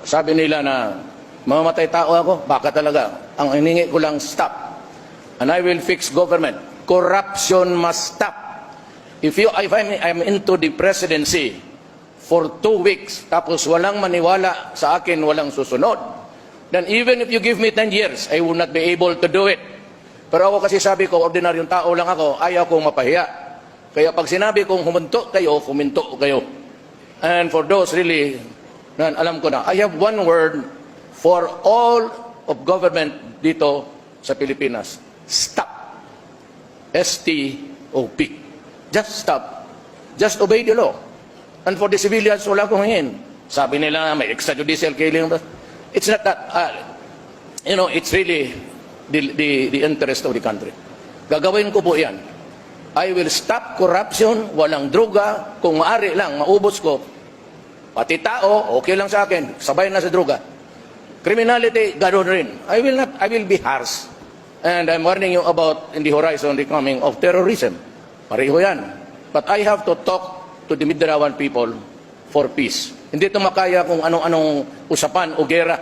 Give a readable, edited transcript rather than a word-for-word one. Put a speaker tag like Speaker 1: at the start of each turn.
Speaker 1: sabi nila na mamamatay tao ako, baka talaga. Ang hiningi ko lang, stop. And I will fix government. Corruption must stop. If I'm into the presidency for 2 weeks, tapos walang maniwala sa akin, walang susunod, then even if you give me 10 years, I will not be able to do it. Pero ako kasi sabi ko, ordinaryong tao lang ako, ayaw kong mapahiya. Kaya pag sinabi kong huminto kayo. And for those really, alam ko na, I have one word for all of government dito sa Pilipinas. Stop. S-T-O-P. Just stop. Just obey the law. And for the civilians, wala kong hingin. Sabi nila, may extrajudicial killing. It's not that, it's really the interest of the country. Gagawin ko po yan. I will stop corruption, walang droga, kung maaari lang, maubos ko. Pati tao, okay lang sa akin, sabay na sa droga. Criminality, ganoon rin. I will be harsh. And I'm warning you about in the horizon the coming of terrorism. Pareho yan. But I have to talk to the Mindanao people for peace. Hindi ito makaya kung anong-anong usapan o gera.